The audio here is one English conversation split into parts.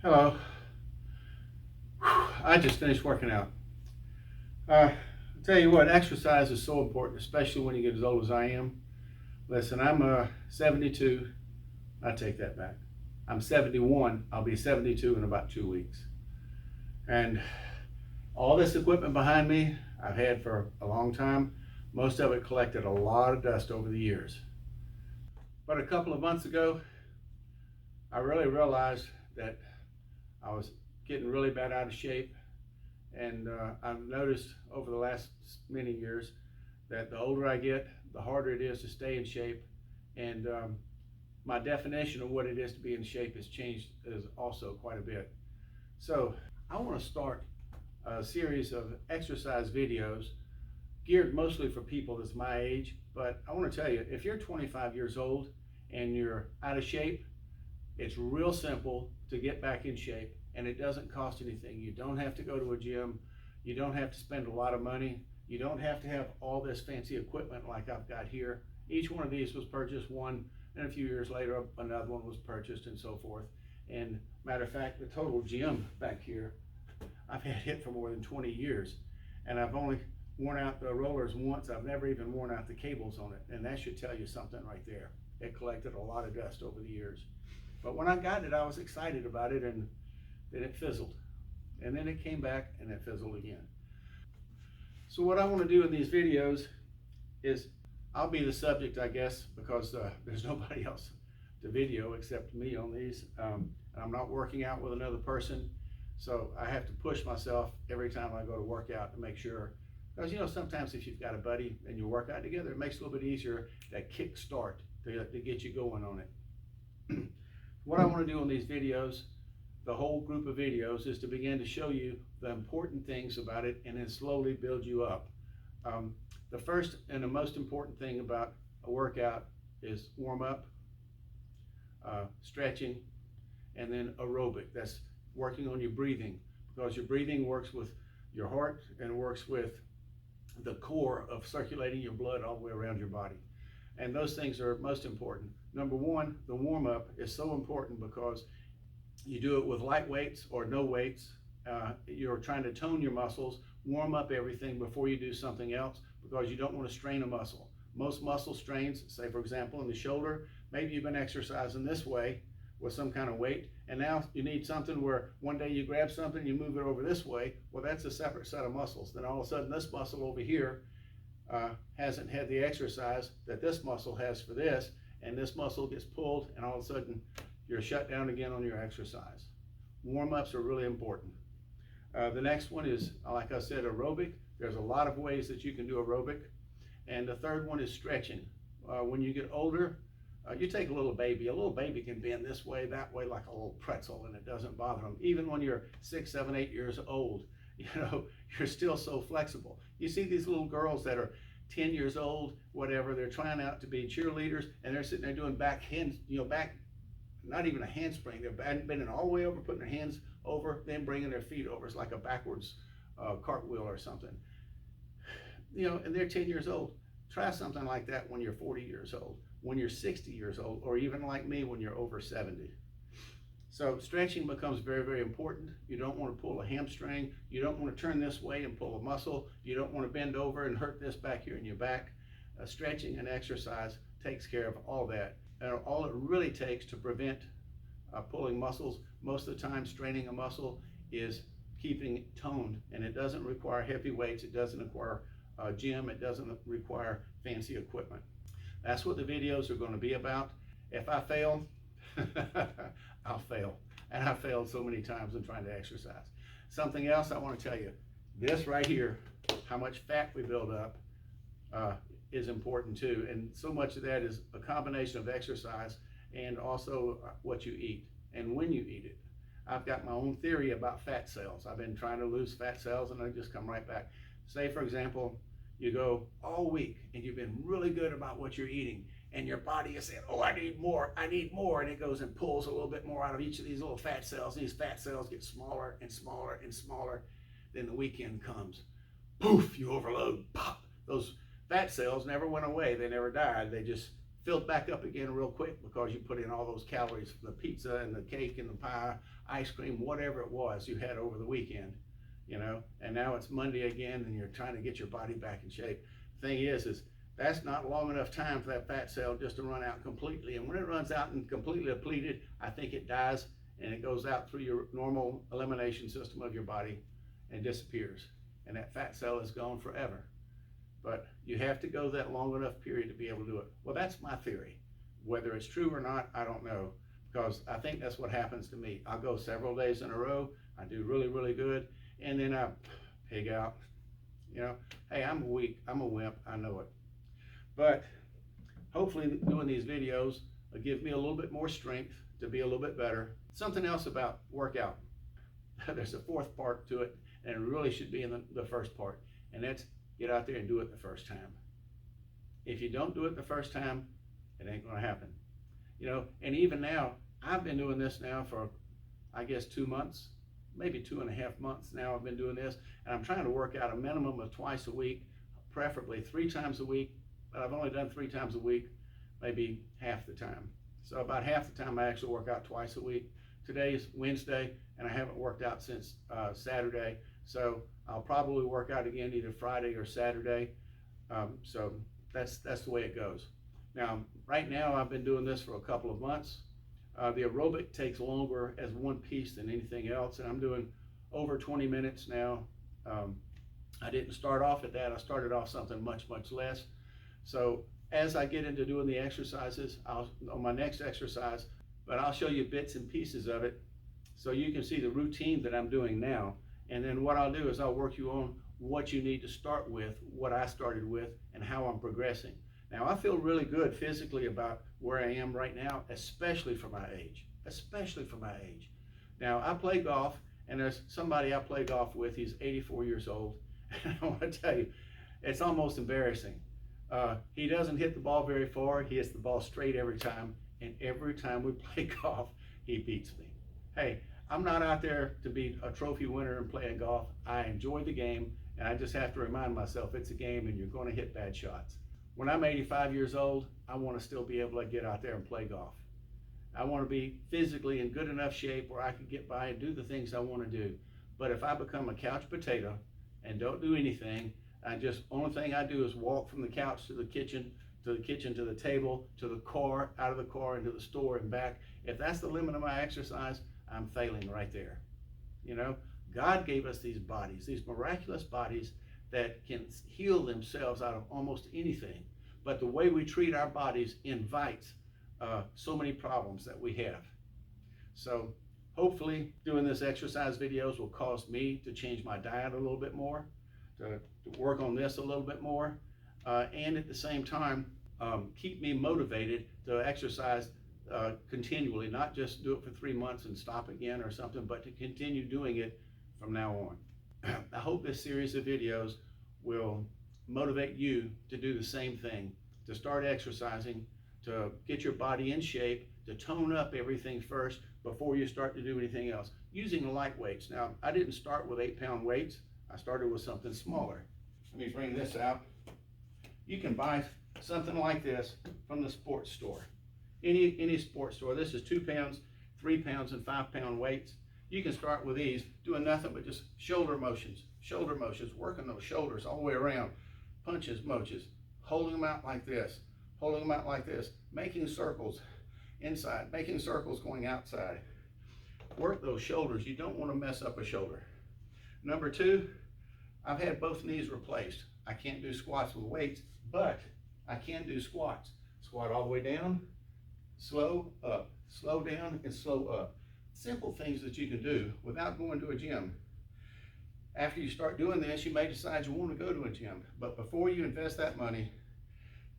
Hello. I just finished working out. I'll tell you what, exercise is so important, especially when you get as old as I am. Listen, I'm 72. I take that back. I'm 71. I'll be 72 in about 2 weeks. And all this equipment behind me, I've had for a long time. Most of it collected a lot of dust over the years. But a couple of months ago, I really realized that I was getting really bad out of shape. And I've noticed over the last many years that the older I get, the harder it is to stay in shape. And my definition of what it is to be in shape has changed is also quite a bit. So I want to start a series of exercise videos geared mostly for people that's my age. But I want to tell you, if you're 25 years old and you're out of shape, it's real simple to get back in shape, and it doesn't cost anything. You don't have to go to a gym. You don't have to spend a lot of money. You don't have to have all this fancy equipment like I've got here. Each one of these was purchased one, and a few years later another one was purchased, and so forth. And matter of fact, the total gym back here, I've had it for more than 20 years, and I've only worn out the rollers once. I've never even worn out the cables on it, and that should tell you something right there. It collected a lot of dust over the years. But when I got it, I was excited about it, and then it fizzled. And then it came back and it fizzled again. So what I want to do in these videos is I'll be the subject, I guess, because there's nobody else to video except me on these. I'm not working out with another person, so I have to push myself every time I go to work out to make sure. Because sometimes if you've got a buddy and you work out together, it makes it a little bit easier, that kick start to get you going on it. What I want to do in these videos, the whole group of videos, is to begin to show you the important things about it and then slowly build you up. The first and the most important thing about a workout is warm up, stretching, and then aerobic. That's working on your breathing, because your breathing works with your heart and works with the core of circulating your blood all the way around your body. And those things are most important. Number one, the warm up is so important because you do it with light weights or no weights. You're trying to tone your muscles, warm up everything before you do something else, because you don't want to strain a muscle. Most muscle strains, say for example in the shoulder, maybe you've been exercising this way with some kind of weight, and now you need something where one day you grab something, you move it over this way. Well, that's a separate set of muscles. Then all of a sudden this muscle over here hasn't had the exercise that this muscle has for this, and this muscle gets pulled, and all of a sudden you're shut down again on your exercise. Warm-ups are really important. The next one is, like I said, aerobic. There's a lot of ways that you can do aerobic. And the third one is stretching. When you get older, you take a little baby can bend this way, that way, like a little pretzel, and it doesn't bother them. Even when you're 6, 7, 8 years old, you're still so flexible. You see these little girls that are 10 years old, whatever, they're trying out to be cheerleaders, and they're sitting there doing back hands, not even a handspring. They're bending all the way over, putting their hands over, then bringing their feet over. It's like a backwards cartwheel or something. And they're 10 years old. Try something like that when you're 40 years old, when you're 60 years old, or even like me when you're over 70. So stretching becomes very, very important. You don't want to pull a hamstring. You don't want to turn this way and pull a muscle. You don't want to bend over and hurt this back here in your back. Stretching and exercise takes care of all that. And all it really takes to prevent pulling muscles, most of the time straining a muscle, is keeping toned. And it doesn't require heavy weights. It doesn't require gym. It doesn't require fancy equipment. That's what the videos are going to be about. If I fail, I'll fail. And I've failed so many times in trying to exercise. Something else I want to tell you, this right here, how much fat we build up, is important too. And so much of that is a combination of exercise and also what you eat and when you eat it. I've got my own theory about fat cells. I've been trying to lose fat cells and they just come right back. Say for example, you go all week and you've been really good about what you're eating, and your body is saying, oh, I need more, and it goes and pulls a little bit more out of each of these little fat cells. These fat cells get smaller and smaller and smaller. Then the weekend comes, poof, you overload, pop. Those fat cells never went away, they never died, they just filled back up again real quick because you put in all those calories from the pizza and the cake and the pie, ice cream, whatever it was you had over the weekend, you know, and now it's Monday again and you're trying to get your body back in shape. The thing is that's not long enough time for that fat cell just to run out completely. And when it runs out and completely depleted, I think it dies and it goes out through your normal elimination system of your body and disappears. And that fat cell is gone forever. But you have to go that long enough period to be able to do it. Well, that's my theory. Whether it's true or not, I don't know, because I think that's what happens to me. I'll go several days in a row, I do really, really good, and then I pig out. You know, hey, I'm weak, I'm a wimp, I know it. But hopefully doing these videos will give me a little bit more strength to be a little bit better. Something else about workout. There's a fourth part to it, and it really should be in the first part, and that's get out there and do it the first time. If you don't do it the first time, it ain't gonna happen. You know, and even now, I've been doing this now for, I guess, 2 months, maybe 2.5 months now I've been doing this, and I'm trying to work out a minimum of twice a week, preferably 3 times a week, but I've only done 3 times a week, maybe half the time. So about half the time I actually work out twice a week. Today is Wednesday, and I haven't worked out since Saturday, so I'll probably work out again either Friday or Saturday. So that's the way it goes. Now, right now I've been doing this for a couple of months. The aerobic takes longer as one piece than anything else, and I'm doing over 20 minutes now. I didn't start off at that. I started off something much, much less. So as I get into doing the exercises, on my next exercise, but I'll show you bits and pieces of it so you can see the routine that I'm doing now. And then what I'll do is I'll work you on what you need to start with, what I started with, and how I'm progressing. Now, I feel really good physically about where I am right now, especially for my age, Now, I play golf, and there's somebody I play golf with, he's 84 years old, and I want to tell you, it's almost embarrassing. He doesn't hit the ball very far, he hits the ball straight every time, and every time we play golf, he beats me. Hey, I'm not out there to be a trophy winner and playing golf. I enjoy the game, and I just have to remind myself it's a game and you're going to hit bad shots. When I'm 85 years old, I want to still be able to get out there and play golf. I want to be physically in good enough shape where I can get by and do the things I want to do. But if I become a couch potato and don't do anything, only thing I do is walk from the couch to the kitchen, to the table, to the car, out of the car, into the store and back. If that's the limit of my exercise, I'm failing right there. You know, God gave us these bodies, these miraculous bodies that can heal themselves out of almost anything. But the way we treat our bodies invites so many problems that we have. So hopefully doing this exercise videos will cause me to change my diet a little bit more, to work on this a little bit more, and at the same time, keep me motivated to exercise continually, not just do it for 3 months and stop again or something, but to continue doing it from now on. I hope this series of videos will motivate you to do the same thing, to start exercising, to get your body in shape, to tone up everything first before you start to do anything else. Using light weights. Now, I didn't start with 8-pound weights. I started with something smaller. Let me bring this out. You can buy something like this from the sports store. Any sports store. This is 2 pounds, 3 pounds, and 5-pound weights. You can start with these, doing nothing but just shoulder motions, working those shoulders all the way around, punches, moches, holding them out like this, making circles inside, making circles going outside. Work those shoulders. You don't want to mess up a shoulder. Number 2, I've had both knees replaced. I can't do squats with weights, but I can do squats. Squat all the way down, slow up, slow down, and slow up. Simple things that you can do without going to a gym. After you start doing this, you may decide you want to go to a gym, but before you invest that money,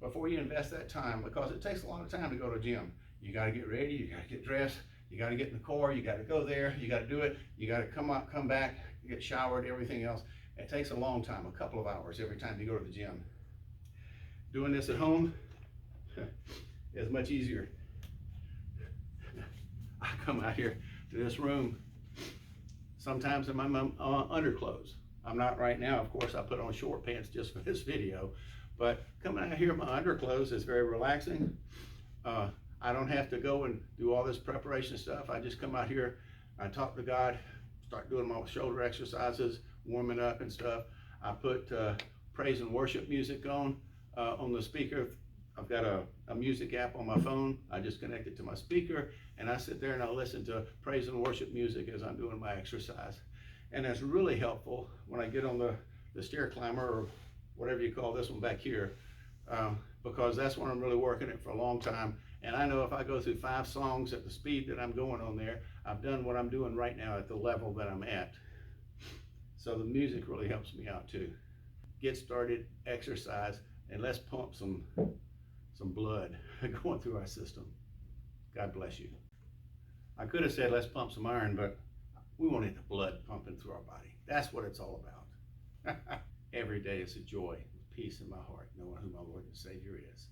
before you invest that time, because it takes a lot of time to go to a gym, you got to get ready, you got to get dressed, you got to get in the car, you got to go there, you got to do it, you got to come out, come back, get showered, everything else. It takes a long time, a couple of hours every time you go to the gym. Doing this at home is much easier. I come out here to this room sometimes in my underclothes. I'm not right now, of course. I put on short pants just for this video, But coming out here in my underclothes is very relaxing. I don't have to go and do all this preparation stuff. I just come out here, I talk to God, start doing my shoulder exercises, warming up and stuff. I put praise and worship music on the speaker. I've got a music app on my phone. I just connect it to my speaker, and I sit there and I listen to praise and worship music as I'm doing my exercise. And that's really helpful when I get on the stair climber, or whatever you call this one back here, because that's when I'm really working it for a long time. And I know if I go through 5 songs at the speed that I'm going on there, I've done what I'm doing right now at the level that I'm at. So the music really helps me out too. Get started, exercise, and let's pump some blood going through our system. God bless you. I could have said let's pump some iron, but we want the blood pumping through our body. That's what it's all about. Every day is a joy, peace in my heart, knowing who my Lord and Savior is.